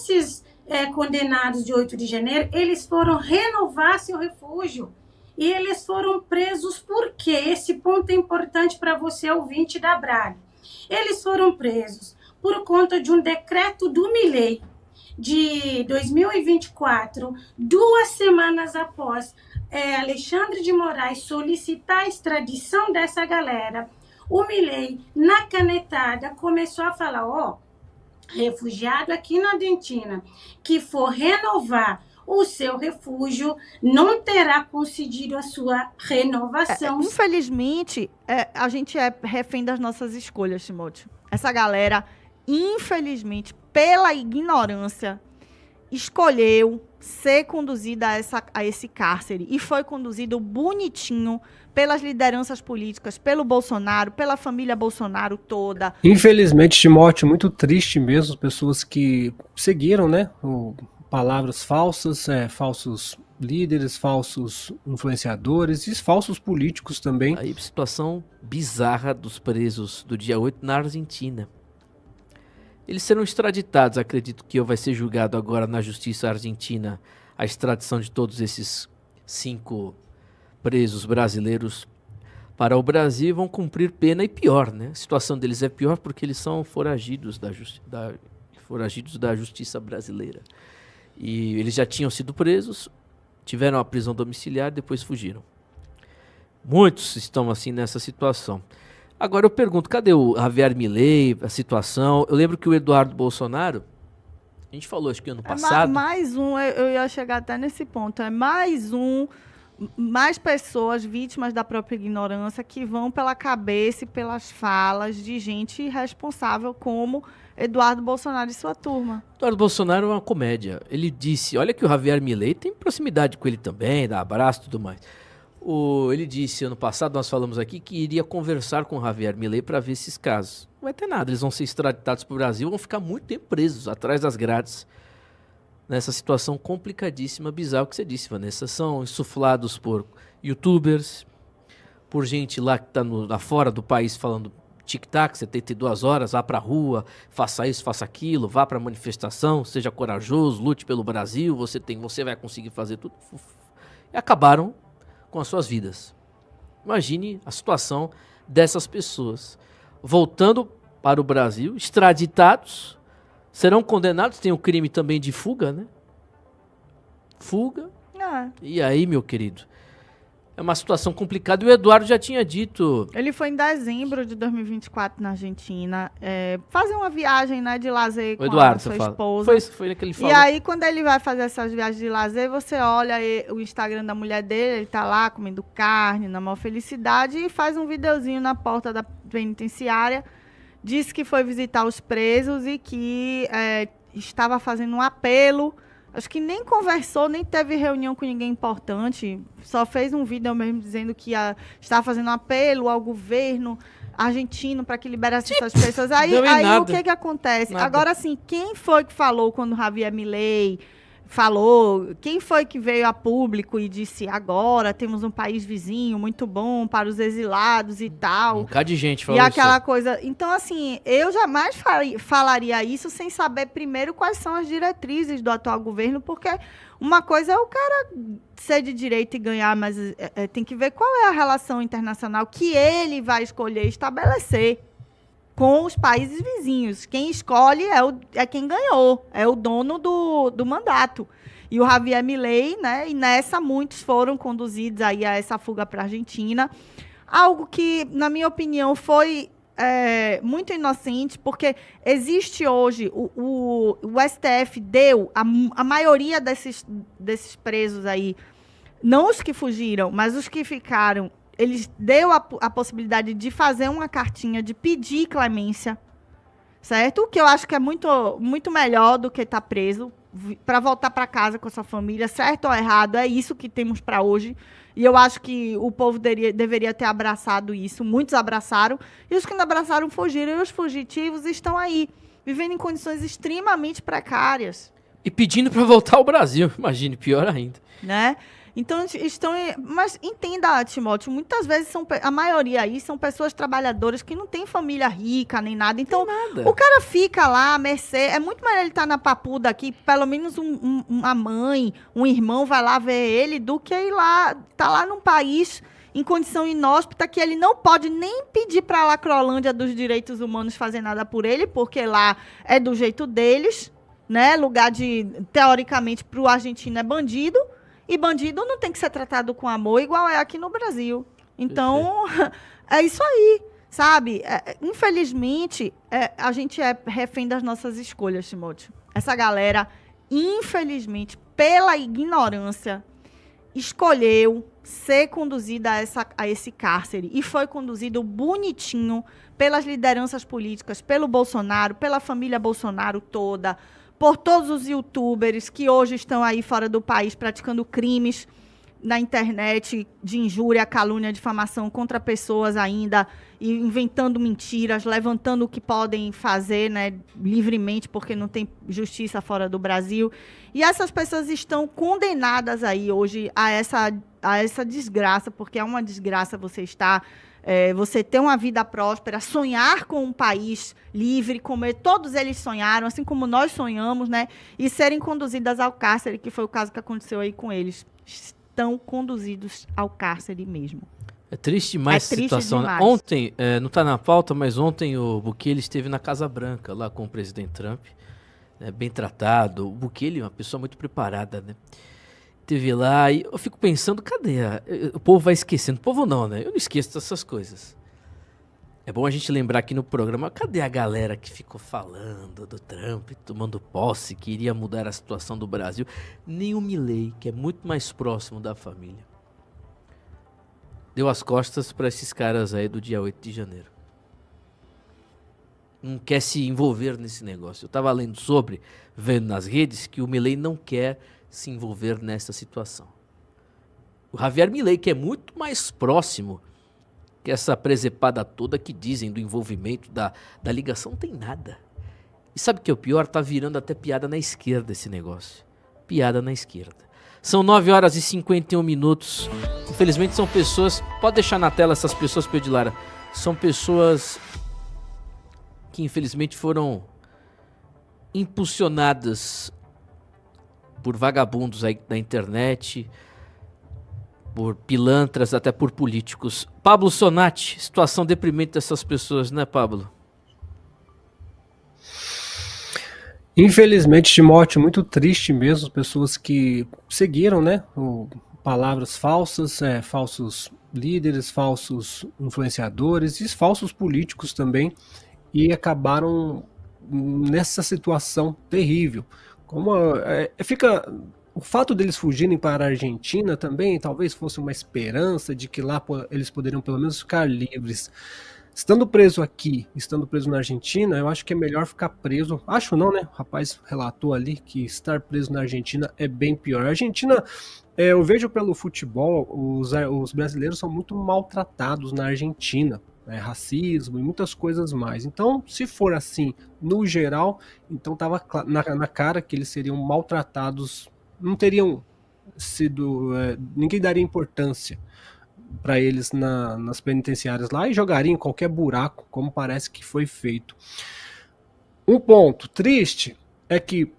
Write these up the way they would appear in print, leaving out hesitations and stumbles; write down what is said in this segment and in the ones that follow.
esses condenados de 8 de janeiro, eles foram renovar seu refúgio. E eles foram presos por quê? Esse ponto é importante para você, ouvinte da Braille. Eles foram presos por conta de um decreto do Milei de 2024, 2 semanas após Alexandre de Moraes solicitar a extradição dessa galera. O Milei, na canetada, começou a falar, refugiado aqui na Argentina que for renovar o seu refúgio não terá concedido a sua renovação. Infelizmente, a gente é refém das nossas escolhas, Timóteo. Essa galera, infelizmente, pela ignorância, escolheu ser conduzida a esse cárcere e foi conduzido bonitinho pelas lideranças políticas, pelo Bolsonaro, pela família Bolsonaro toda. Infelizmente, Timóteo, muito triste mesmo, pessoas que seguiram, né, palavras falsas, falsos líderes, falsos influenciadores e falsos políticos também. Aí, situação bizarra dos presos do dia 8 na Argentina. Eles serão extraditados, acredito que vai ser julgado agora na justiça argentina a extradição de todos esses 5 presos brasileiros para o Brasil e vão cumprir pena e pior, né? A situação deles é pior porque eles são foragidos da justiça brasileira. E eles já tinham sido presos, tiveram a prisão domiciliar e depois fugiram. Muitos estão assim nessa situação. Agora eu pergunto, cadê o Javier Milei, a situação? Eu lembro que o Eduardo Bolsonaro, a gente falou acho que ano passado... Mais um, eu ia chegar até nesse ponto, mais pessoas vítimas da própria ignorância que vão pela cabeça e pelas falas de gente irresponsável como Eduardo Bolsonaro e sua turma. Eduardo Bolsonaro é uma comédia. Ele disse, olha que o Javier Milei tem proximidade com ele também, dá abraço e tudo mais. Ele disse ano passado, nós falamos aqui, que iria conversar com o Javier Milei para ver esses casos. Não vai ter nada, eles vão ser extraditados para o Brasil, vão ficar muito tempo presos atrás das grades. Nessa situação complicadíssima, bizarra que você disse, Vanessa. São insuflados por youtubers, por gente lá que está lá fora do país falando tic-tac, 72 horas, vá pra rua, faça isso, faça aquilo, vá pra manifestação, seja corajoso, lute pelo Brasil, você vai conseguir fazer tudo. E acabaram com as suas vidas. Imagine a situação dessas pessoas. Voltando para o Brasil, extraditados, serão condenados, tem o crime também de fuga, né? Fuga. E aí, meu querido? É uma situação complicada. E o Eduardo já tinha dito... Ele foi em dezembro de 2024 na Argentina fazer uma viagem, né, de lazer com a sua esposa. Foi naquele falou. E aí, quando ele vai fazer essas viagens de lazer, você olha o Instagram da mulher dele, ele tá lá comendo carne, na maior felicidade, e faz um videozinho na porta da penitenciária. Disse que foi visitar os presos e que estava fazendo um apelo. Acho que nem conversou, nem teve reunião com ninguém importante. Só fez um vídeo mesmo dizendo que estava fazendo um apelo ao governo argentino para que liberasse essas pessoas. Aí o que acontece? Nada. Agora, assim, quem foi que falou quando Javier Milei falou? Quem foi que veio a público e disse agora temos um país vizinho muito bom para os exilados e tal? Um bocado de gente falou isso. E aquela coisa... Então, assim, eu jamais falaria isso sem saber primeiro quais são as diretrizes do atual governo, porque uma coisa é o cara ser de direita e ganhar, mas tem que ver qual é a relação internacional que ele vai escolher estabelecer com os países vizinhos. Quem escolhe é quem ganhou, é o dono do mandato. E o Javier Milei, né, e nessa muitos foram conduzidos aí a essa fuga para a Argentina. Algo que, na minha opinião, foi muito inocente, porque existe hoje, o STF deu a maioria desses presos aí, não os que fugiram, mas os que ficaram, eles deu a possibilidade de fazer uma cartinha, de pedir clemência, certo? O que eu acho que é muito, muito melhor do que estar preso, para voltar para casa com a sua família, certo ou errado, é isso que temos para hoje. E eu acho que o povo deveria ter abraçado isso, muitos abraçaram, e os que não abraçaram fugiram, e os fugitivos estão aí, vivendo em condições extremamente precárias. E pedindo para voltar ao Brasil, imagine, pior ainda. Né? Então, estão. Mas entenda, Timóteo, muitas vezes a maioria aí são pessoas trabalhadoras que não têm família rica nem nada. Então, nada. o cara fica lá à mercê. É muito melhor ele estar na papuda aqui, pelo menos uma mãe, um irmão vai lá ver ele, do que ir lá, tá lá num país em condição inóspita que ele não pode nem pedir para a Lacrolândia dos Direitos Humanos fazer nada por ele, porque lá é do jeito deles, né? Lugar de, teoricamente, para o argentino é bandido. E bandido não tem que ser tratado com amor igual é aqui no Brasil. Então, é isso aí, sabe? Infelizmente, a gente é refém das nossas escolhas, Timóteo. Essa galera, infelizmente, pela ignorância, escolheu ser conduzida a esse cárcere. E foi conduzido bonitinho pelas lideranças políticas, pelo Bolsonaro, pela família Bolsonaro toda, por todos os youtubers que hoje estão aí fora do país praticando crimes na internet de injúria, calúnia, difamação contra pessoas ainda, e inventando mentiras, levantando o que podem fazer, né, livremente, porque não tem justiça fora do Brasil. E essas pessoas estão condenadas aí hoje a essa desgraça, porque é uma desgraça você ter uma vida próspera, sonhar com um país livre, como todos eles sonharam, assim como nós sonhamos, né? E serem conduzidas ao cárcere, que foi o caso que aconteceu aí com eles. Estão conduzidos ao cárcere mesmo. É triste demais essa situação. Demais. Né? Ontem, não está na pauta, mas ontem o Bukele esteve na Casa Branca, lá com o presidente Trump, né, bem tratado. O Bukele é uma pessoa muito preparada, né? Teve lá e eu fico pensando, cadê? O povo vai esquecendo. O povo não, né? Eu não esqueço dessas coisas. É bom a gente lembrar aqui no programa, cadê a galera que ficou falando do Trump, tomando posse, que iria mudar a situação do Brasil? Nem o Milei, que é muito mais próximo da família, deu as costas para esses caras aí do dia 8 de janeiro. Não quer se envolver nesse negócio. Eu estava lendo vendo nas redes, que o Milei não quer se envolver nessa situação. O Javier Milei, que é muito mais próximo que essa presepada toda que dizem do envolvimento, da ligação, não tem nada. E sabe o que é o pior? Tá virando até piada na esquerda esse negócio. Piada na esquerda. São 9h51. Infelizmente são pessoas... Pode deixar na tela essas pessoas, Pedro de Lara. São pessoas que infelizmente foram impulsionadas por vagabundos aí da internet, por pilantras, até por políticos. Pablo Sonati, situação deprimente dessas pessoas, né, Pablo? Infelizmente, Timóteo, muito triste mesmo, pessoas que seguiram, né, palavras falsas, falsos líderes, falsos influenciadores e falsos políticos também, e acabaram nessa situação terrível. Fica o fato deles fugirem para a Argentina também talvez fosse uma esperança de que lá eles poderiam pelo menos ficar livres. Estando preso aqui, estando preso na Argentina, eu acho que é melhor ficar preso. Acho não, né? O rapaz relatou ali que estar preso na Argentina é bem pior. A Argentina, eu vejo pelo futebol, os brasileiros são muito maltratados na Argentina. Racismo e muitas coisas mais. Então, se for assim, no geral, então estava na cara que eles seriam maltratados, não teriam sido, ninguém daria importância para eles nas penitenciárias lá e jogariam em qualquer buraco, como parece que foi feito. Um ponto triste é que,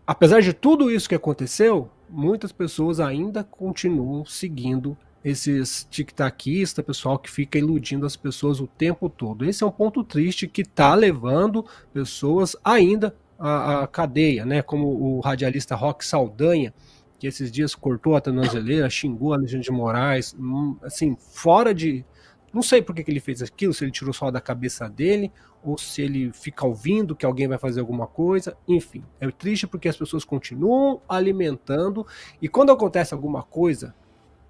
apesar de tudo isso que aconteceu, muitas pessoas ainda continuam seguindo esses tic-taquistas, pessoal que fica iludindo as pessoas o tempo todo. Esse é um ponto triste que está levando pessoas ainda à cadeia, né? Como o radialista Roque Saldanha, que esses dias cortou a tornozeleira, xingou a Alexandre de Moraes, assim, fora de... Não sei por que ele fez aquilo, se ele tirou só da cabeça dele, ou se ele fica ouvindo que alguém vai fazer alguma coisa, enfim. É triste porque as pessoas continuam alimentando, e quando acontece alguma coisa,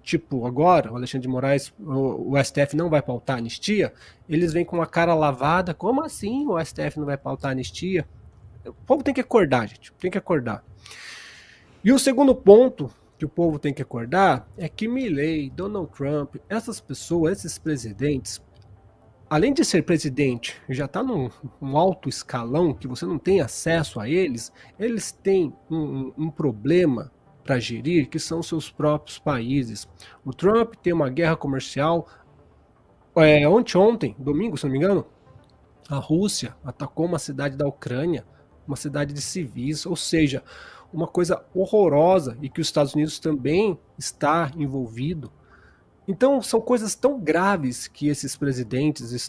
tipo agora, o Alexandre de Moraes, o STF não vai pautar anistia, eles vêm com uma cara lavada, como assim o STF não vai pautar anistia? O povo tem que acordar, gente, tem que acordar. E o segundo ponto que o povo tem que acordar é que Milei, Donald Trump, essas pessoas, esses presidentes, além de ser presidente, já está num alto escalão que você não tem acesso a eles, eles têm um problema para gerir, que são seus próprios países. O Trump tem uma guerra comercial. Ontem, domingo, se não me engano, a Rússia atacou uma cidade da Ucrânia, uma cidade de civis, ou seja, uma coisa horrorosa, e que os Estados Unidos também está envolvido. Então, são coisas tão graves que esses presidentes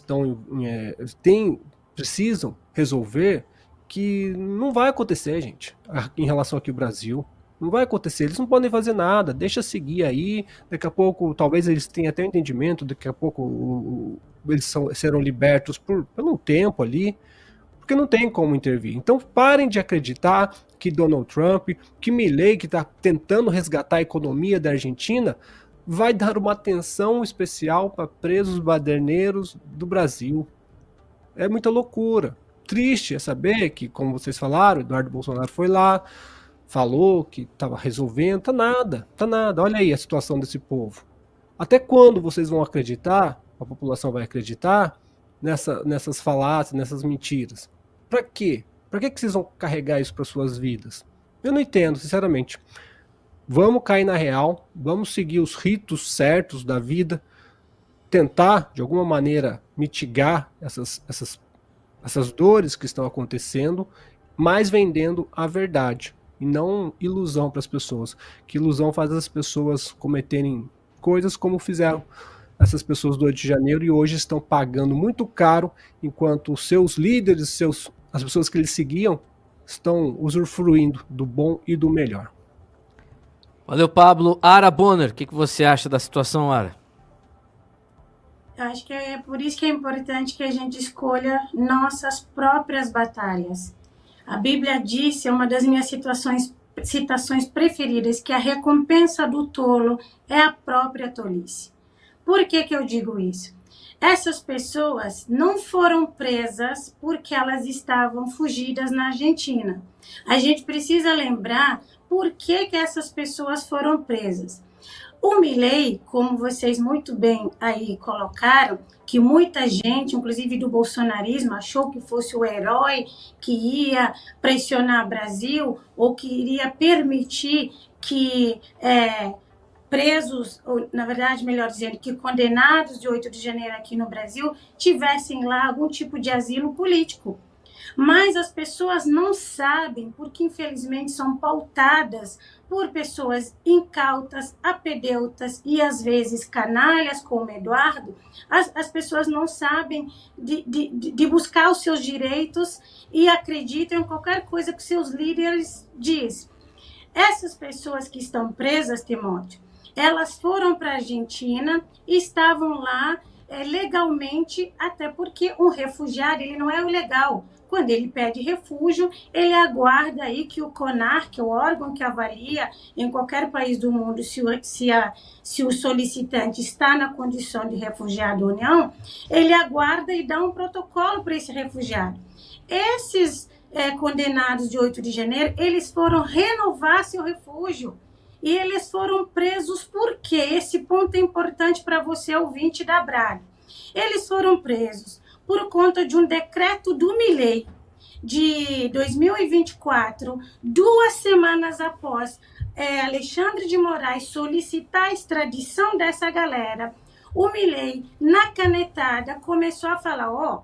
precisam resolver, que não vai acontecer, gente, em relação aqui ao Brasil. Não vai acontecer, eles não podem fazer nada, deixa seguir aí, daqui a pouco talvez eles tenham até um entendimento, daqui a pouco eles serão libertos por um tempo ali, porque não tem como intervir. Então parem de acreditar que Donald Trump, que Milei, que está tentando resgatar a economia da Argentina, vai dar uma atenção especial para presos baderneiros do Brasil. É muita loucura. Triste é saber que, como vocês falaram, Eduardo Bolsonaro foi lá, falou que estava resolvendo, tá nada. Olha aí a situação desse povo. Até quando vocês vão acreditar, a população vai acreditar nessas falácias, nessas mentiras? Para quê? Para que vocês vão carregar isso para suas vidas? Eu não entendo, sinceramente. Vamos cair na real, vamos seguir os ritos certos da vida, tentar, de alguma maneira, mitigar essas dores que estão acontecendo, mas vendendo a verdade. E não ilusão para as pessoas. Que ilusão faz as pessoas cometerem coisas como fizeram essas pessoas do 8 de janeiro e hoje estão pagando muito caro, enquanto os seus líderes, as pessoas que eles seguiam, estão usufruindo do bom e do melhor. Valeu, Pablo. Ara Bonner, o que você acha da situação, Ara? Eu acho que é por isso que é importante que a gente escolha nossas próprias batalhas. A Bíblia disse, é uma das minhas citações preferidas, que a recompensa do tolo é a própria tolice. Por que eu digo isso? Essas pessoas não foram presas porque elas estavam fugidas na Argentina. A gente precisa lembrar por que essas pessoas foram presas. O Milei, como vocês muito bem aí colocaram, que muita gente, inclusive do bolsonarismo, achou que fosse o herói que ia pressionar o Brasil ou que iria permitir que presos, ou na verdade, melhor dizendo, que condenados de 8 de janeiro aqui no Brasil tivessem lá algum tipo de asilo político. Mas as pessoas não sabem, porque infelizmente são pautadas por pessoas incautas, apedeutas e às vezes canalhas como Eduardo. As pessoas não sabem de buscar os seus direitos e acreditam em qualquer coisa que seus líderes dizem. Essas pessoas que estão presas, Timóteo, elas foram para a Argentina e estavam lá legalmente, até porque um refugiado ele não é o legal. Quando ele pede refúgio, ele aguarda aí que o CONAR, que é o órgão que avalia em qualquer país do mundo se o solicitante está na condição de refugiado ou não, ele aguarda e dá um protocolo para esse refugiado. Esses condenados de 8 de janeiro, eles foram renovar seu refúgio. E eles foram presos por quê? Esse ponto é importante para você, ouvinte da Braga. Eles foram presos por conta de um decreto do Milei de 2024, 2 semanas após Alexandre de Moraes solicitar a extradição dessa galera. O Milei, na canetada, começou a falar,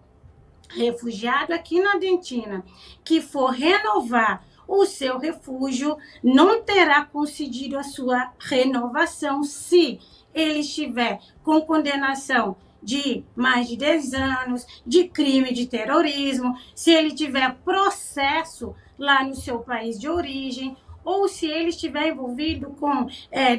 refugiado aqui na Argentina, que for renovar o seu refúgio, não terá concedido a sua renovação se ele estiver com condenação de mais de 10 anos, de crime de terrorismo, se ele tiver processo lá no seu país de origem, ou se ele estiver envolvido com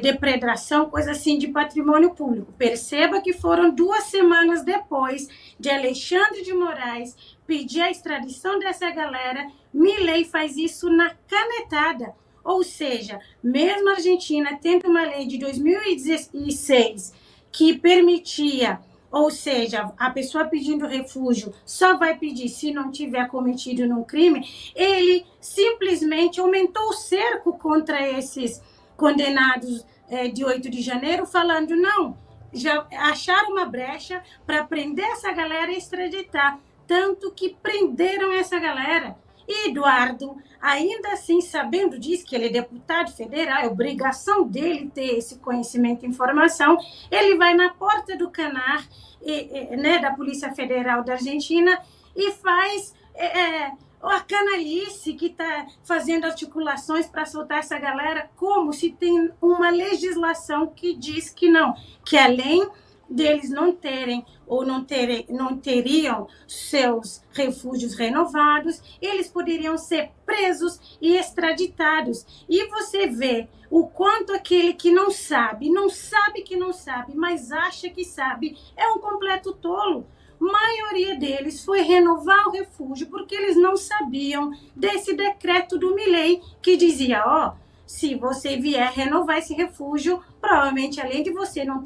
depredação, coisa assim, de patrimônio público. Perceba que foram 2 semanas depois de Alexandre de Moraes pedir a extradição dessa galera, Milei faz isso na canetada. Ou seja, mesmo a Argentina tendo uma lei de 2016 que permitia, ou seja, a pessoa pedindo refúgio só vai pedir se não tiver cometido um crime, ele simplesmente aumentou o cerco contra esses condenados de 8 de janeiro, falando, não, já acharam uma brecha para prender essa galera e extraditar. Tanto que prenderam essa galera. E Eduardo, ainda assim, sabendo disso, que ele é deputado federal, é obrigação dele ter esse conhecimento e informação, ele vai na porta do CANAR, né, da Polícia Federal da Argentina, e faz a canalice que está fazendo articulações para soltar essa galera, como se tem uma legislação que diz que não, que além deles não terem ou não teriam seus refúgios renovados, eles poderiam ser presos e extraditados. E você vê o quanto aquele que não sabe que não sabe, mas acha que sabe, é um completo tolo. A maioria deles foi renovar o refúgio porque eles não sabiam desse decreto do Milei que dizia, se você vier renovar esse refúgio, provavelmente, além de você não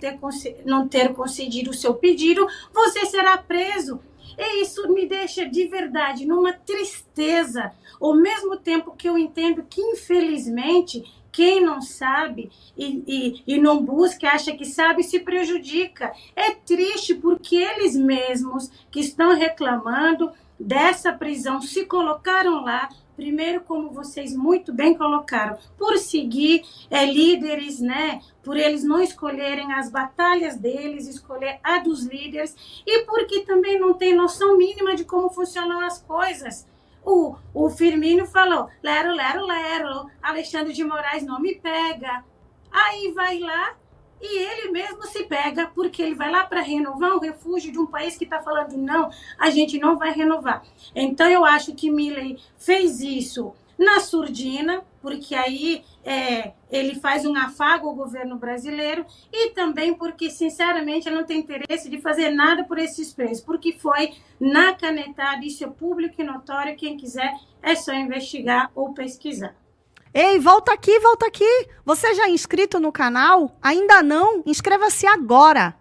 ter concedido o seu pedido, você será preso. E isso me deixa, de verdade, numa tristeza. Ao mesmo tempo que eu entendo que, infelizmente, quem não sabe e não busca, acha que sabe, se prejudica. É triste porque eles mesmos que estão reclamando dessa prisão se colocaram lá, primeiro, como vocês muito bem colocaram, por seguir líderes, né? Por eles não escolherem as batalhas deles, escolher a dos líderes, e porque também não tem noção mínima de como funcionam as coisas. O Firmino falou, lero, lero, lero, Alexandre de Moraes não me pega. Aí vai lá e ele mesmo se pega, porque ele vai lá para renovar um refúgio de um país que está falando, não, a gente não vai renovar. Então, eu acho que Milei fez isso na surdina, porque aí ele faz um afago ao governo brasileiro, e também porque, sinceramente, ele não tem interesse de fazer nada por esses presos, porque foi na canetada, isso é público e notório, quem quiser é só investigar ou pesquisar. Ei, volta aqui, volta aqui. Você já é inscrito no canal? Ainda não? Inscreva-se agora.